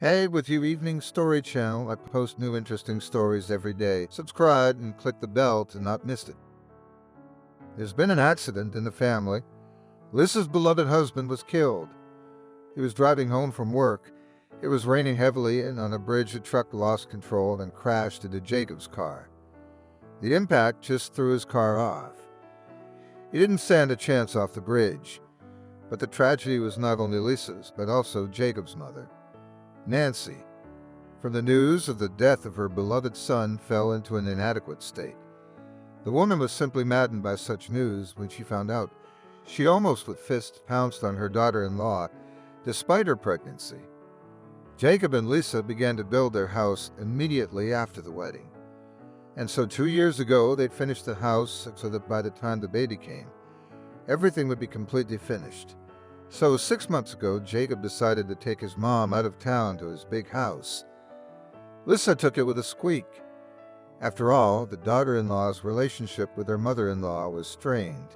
Hey, with your evening story channel, I post new interesting stories every day. Subscribe and click the bell to not miss it. There's been an accident in the family. Lisa's beloved husband was killed. He was driving home from work. It was raining heavily, and on a bridge, the truck lost control and crashed into Jacob's car. The impact just threw his car off. He didn't stand a chance off the bridge. But the tragedy was not only Lisa's, but also Jacob's mother, Nancy. From the news of the death of her beloved son fell into an inadequate state. The woman was simply maddened by such news when she found out. She almost with fists pounced on her daughter-in-law, despite her pregnancy. Jacob and Lisa began to build their house immediately after the wedding. And so 2 years ago, they'd finished the house so that by the time the baby came, everything would be completely finished. So 6 months ago, Jacob decided to take his mom out of town to his big house. Lisa took it with a squeak. After all, the daughter-in-law's relationship with her mother-in-law was strained.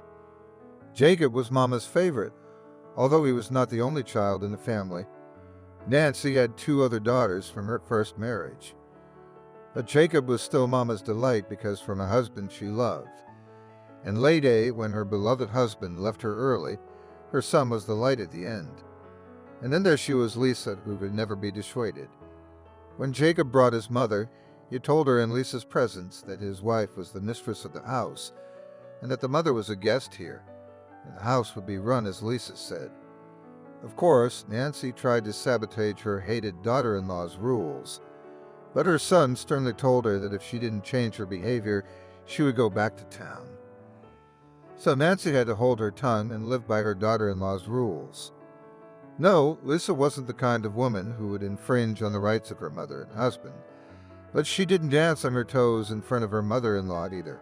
Jacob was Mama's favorite, although he was not the only child in the family. Nancy had 2 other daughters from her first marriage. But Jacob was still Mama's delight because from a husband she loved. And late day, when her beloved husband left her early, her son was the light at the end. And then there she was Lisa, who could never be dissuaded. When Jacob brought his mother, he told her in Lisa's presence that his wife was the mistress of the house, and that the mother was a guest here, and the house would be run as Lisa said. Of course, Nancy tried to sabotage her hated daughter-in-law's rules, but her son sternly told her that if she didn't change her behavior, she would go back to town. So Nancy had to hold her tongue and live by her daughter-in-law's rules. No, Lisa wasn't the kind of woman who would infringe on the rights of her mother and husband, but she didn't dance on her toes in front of her mother-in-law either.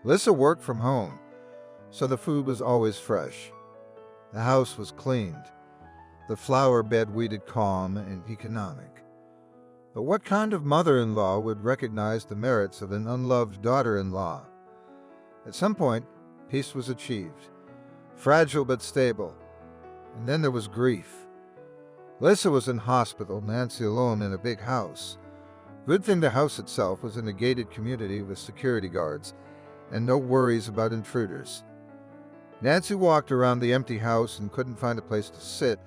Lisa worked from home, so the food was always fresh. The house was cleaned, the flower bed weeded calm and economic. But what kind of mother-in-law would recognize the merits of an unloved daughter-in-law? At some point, peace was achieved, fragile but stable, and then there was grief. Lisa was in hospital, Nancy alone in a big house. Good thing the house itself was in a gated community with security guards, and no worries about intruders. Nancy walked around the empty house and couldn't find a place to sit.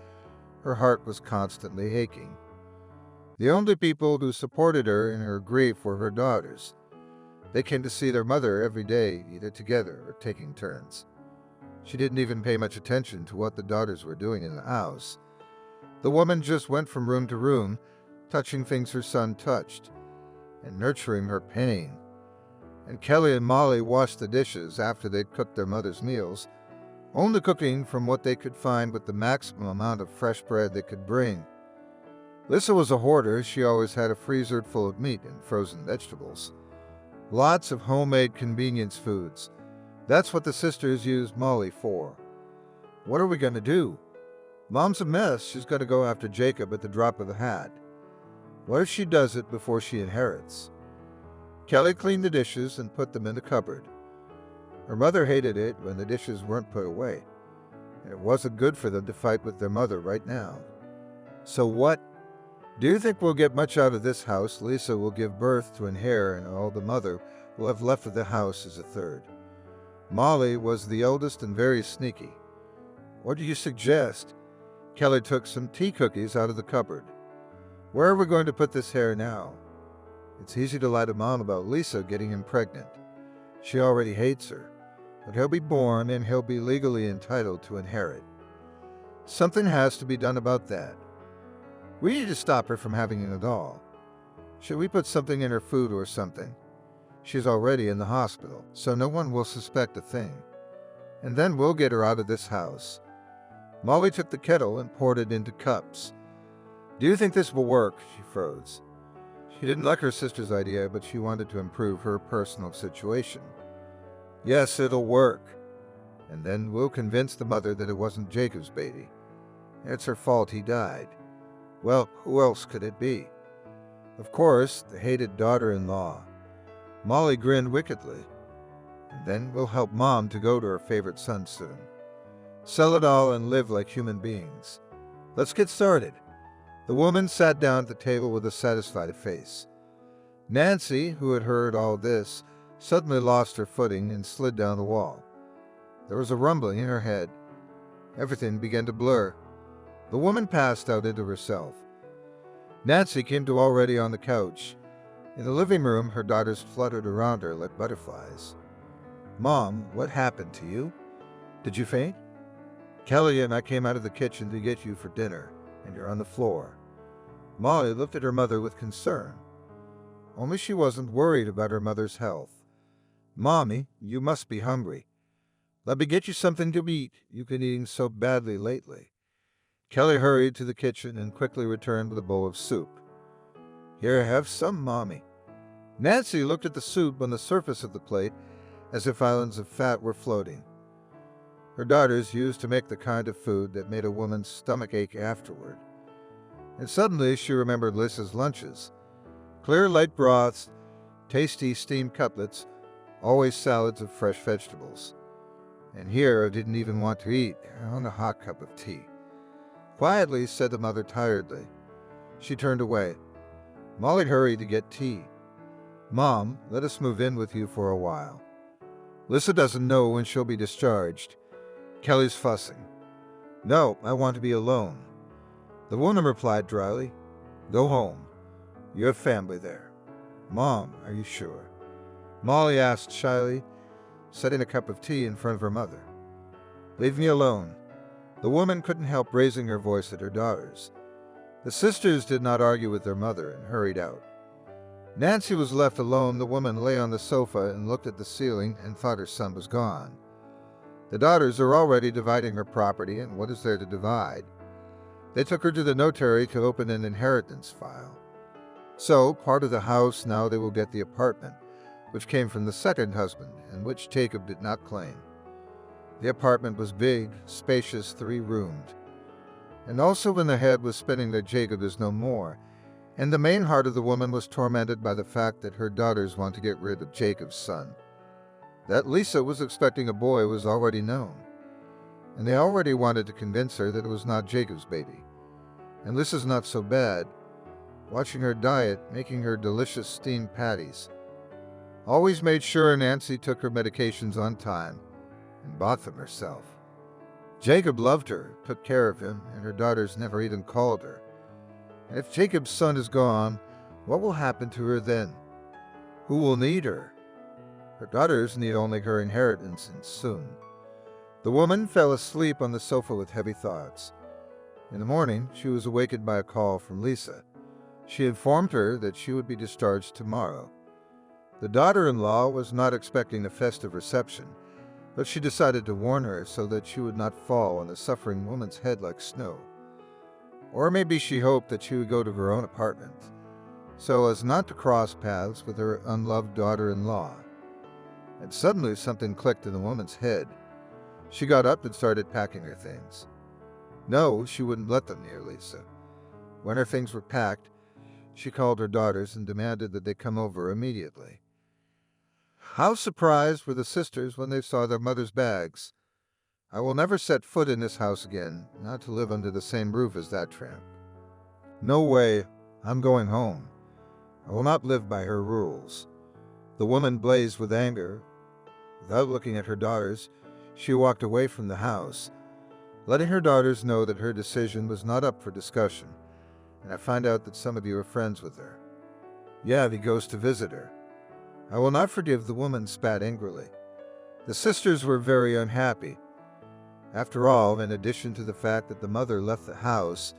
Her heart was constantly aching. The only people who supported her in her grief were her daughters. They came to see their mother every day, either together or taking turns. She didn't even pay much attention to what the daughters were doing in the house. The woman just went from room to room, touching things her son touched, and nurturing her pain. And Kelly and Molly washed the dishes after they'd cooked their mother's meals, only cooking from what they could find with the maximum amount of fresh bread they could bring. Lisa was a hoarder. She always had a freezer full of meat and frozen vegetables. Lots of homemade convenience foods. That's what the sisters used Molly for. What are we going to do? Mom's a mess. She's going to go after Jacob at the drop of a hat. What if she does it before she inherits? Kelly cleaned the dishes and put them in the cupboard. Her mother hated it when the dishes weren't put away, and it wasn't good for them to fight with their mother right now. So what? Do you think we'll get much out of this house? Lisa will give birth to an heir, and all the mother will have left of the house is a third. Molly was the eldest and very sneaky. What do you suggest? Kelly took some tea cookies out of the cupboard. Where are we going to put this heir now? It's easy to lie to Mom about Lisa getting him pregnant. She already hates her, but he'll be born and he'll be legally entitled to inherit. Something has to be done about that. We need to stop her from having it at all. Should we put something in her food or something? She's already in the hospital, so no one will suspect a thing. And then we'll get her out of this house. Molly took the kettle and poured it into cups. Do you think this will work? She froze. She didn't like her sister's idea, but she wanted to improve her personal situation. Yes, it'll work. And then we'll convince the mother that it wasn't Jacob's baby. It's her fault he died. Well, who else could it be? Of course, the hated daughter-in-law. Molly grinned wickedly. And then we'll help Mom to go to her favorite son soon. Sell it all and live like human beings. Let's get started. The woman sat down at the table with a satisfied face. Nancy, who had heard all this, suddenly lost her footing and slid down the wall. There was a rumbling in her head. Everything began to blur. The woman passed out into herself. Nancy came to already on the couch. In the living room, her daughters fluttered around her like butterflies. "Mom, what happened to you? Did you faint? Kelly and I came out of the kitchen to get you for dinner, and you're on the floor." Molly looked at her mother with concern. Only she wasn't worried about her mother's health. "Mommy, you must be hungry. Let me get you something to eat. You've been eating so badly lately." Kelly hurried to the kitchen and quickly returned with a bowl of soup. "Here, have some, Mommy." Nancy looked at the soup on the surface of the plate as if islands of fat were floating. Her daughters used to make the kind of food that made a woman's stomach ache afterward. And suddenly she remembered Lissa's lunches. Clear light broths, tasty steamed cutlets, always salads of fresh vegetables. And here I didn't even want to eat. I want a hot cup of tea. "Quietly," said the mother tiredly. She turned away. Molly hurried to get tea. "Mom, let us move in with you for a while. Lissa doesn't know when she'll be discharged. Kelly's fussing." "No, I want to be alone." The woman replied dryly. "Go home. You have family there." "Mom, are you sure?" Molly asked shyly, setting a cup of tea in front of her mother. "Leave me alone." The woman couldn't help raising her voice at her daughters. The sisters did not argue with their mother and hurried out. Nancy was left alone. The woman lay on the sofa and looked at the ceiling and thought her son was gone. The daughters are already dividing her property, and what is there to divide? They took her to the notary to open an inheritance file. So, part of the house, now they will get the apartment, which came from the second husband and which Jacob did not claim. The apartment was big, spacious, 3-roomed. And also in the head was spinning that Jacob is no more, and the main heart of the woman was tormented by the fact that her daughters want to get rid of Jacob's son. That Lisa was expecting a boy was already known, and they already wanted to convince her that it was not Jacob's baby. And Lisa's not so bad. Watching her diet, making her delicious steamed patties. Always made sure Nancy took her medications on time and bought them herself. Jacob loved her, took care of him, and her daughters never even called her. And if Jacob's son is gone, what will happen to her then? Who will need her? Her daughters need only her inheritance, and soon. The woman fell asleep on the sofa with heavy thoughts. In the morning, she was awakened by a call from Lisa. She informed her that she would be discharged tomorrow. The daughter-in-law was not expecting a festive reception, but she decided to warn her so that she would not fall on the suffering woman's head like snow. Or maybe she hoped that she would go to her own apartment, so as not to cross paths with her unloved daughter-in-law. And suddenly something clicked in the woman's head. She got up and started packing her things. No, she wouldn't let them near Lisa. When her things were packed, she called her daughters and demanded that they come over immediately. How surprised were the sisters when they saw their mother's bags. "I will never set foot in this house again, not to live under the same roof as that tramp. No way, I'm going home. I will not live by her rules." The woman blazed with anger. Without looking at her daughters, she walked away from the house, letting her daughters know that her decision was not up for discussion. "And I find out that some of you are friends with her." "Yeah, he goes to visit her." "I will not forgive," the woman spat angrily. The sisters were very unhappy. After all, in addition to the fact that the mother left the house,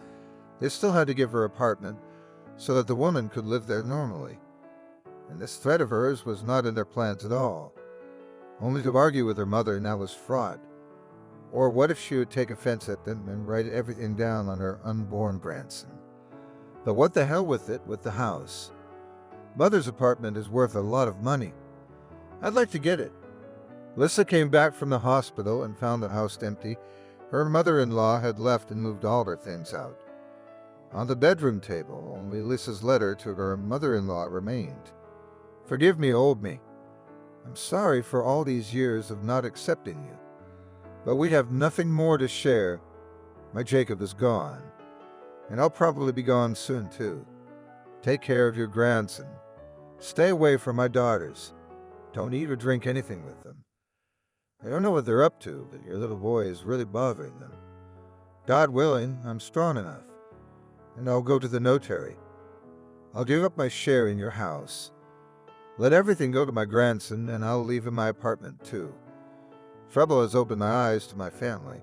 they still had to give her apartment so that the woman could live there normally. And this threat of hers was not in their plans at all. Only to argue with her mother now was fraught. Or what if she would take offense at them and write everything down on her unborn grandson? But what the hell with it, with the house? Mother's apartment is worth a lot of money. I'd like to get it. Lissa came back from the hospital and found the house empty. Her mother-in-law had left and moved all her things out. On the bedroom table, only Lissa's letter to her mother-in-law remained. "Forgive me, old me. I'm sorry for all these years of not accepting you. But we have nothing more to share. My Jacob is gone. And I'll probably be gone soon, too. Take care of your grandson. Stay away from my daughters. Don't eat or drink anything with them. I don't know what they're up to, but your little boy is really bothering them. God willing, I'm strong enough, and I'll go to the notary. I'll give up my share in your house. Let everything go to my grandson, and I'll leave him my apartment, too. Trouble has opened my eyes to my family.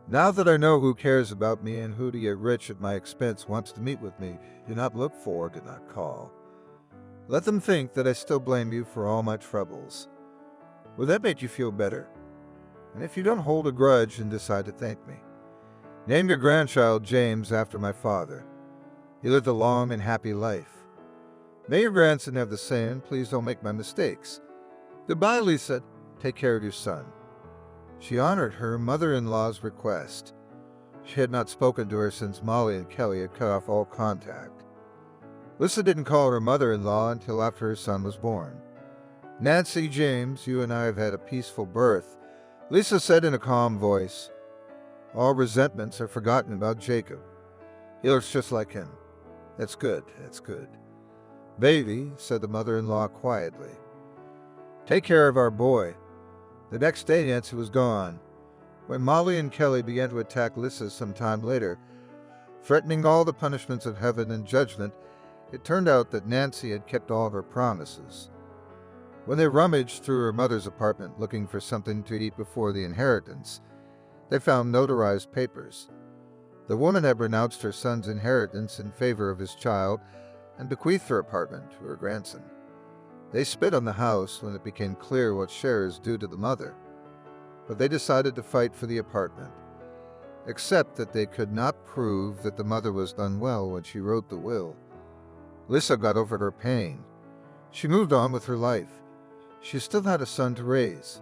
Now that I know who cares about me and who to get rich at my expense wants to meet with me, do not look for, do not call. Let them think that I still blame you for all my troubles. Will that make you feel better? And if you don't hold a grudge and decide to thank me, name your grandchild James after my father. He lived a long and happy life. May your grandson have the same. Please don't make my mistakes. Goodbye, Lisa. Take care of your son. She honored her mother-in-law's request. She had not spoken to her since Molly and Kelly had cut off all contact. Lisa didn't call her mother-in-law until after her son was born. Nancy, James, you and I have had a peaceful birth, Lisa said in a calm voice. All resentments are forgotten about Jacob. He looks just like him. That's good, that's good. Baby, said the mother-in-law quietly. Take care of our boy. The next day Nancy was gone. When Molly and Kelly began to attack Lisa some time later, threatening all the punishments of heaven and judgment, it turned out that Nancy had kept all of her promises. When they rummaged through her mother's apartment looking for something to eat before the inheritance, they found notarized papers. The woman had renounced her son's inheritance in favor of his child and bequeathed her apartment to her grandson. They split on the house when it became clear what shares due to the mother, but they decided to fight for the apartment, except that they could not prove that the mother was unwell when she wrote the will. Lisa got over her pain. She moved on with her life. She still had a son to raise.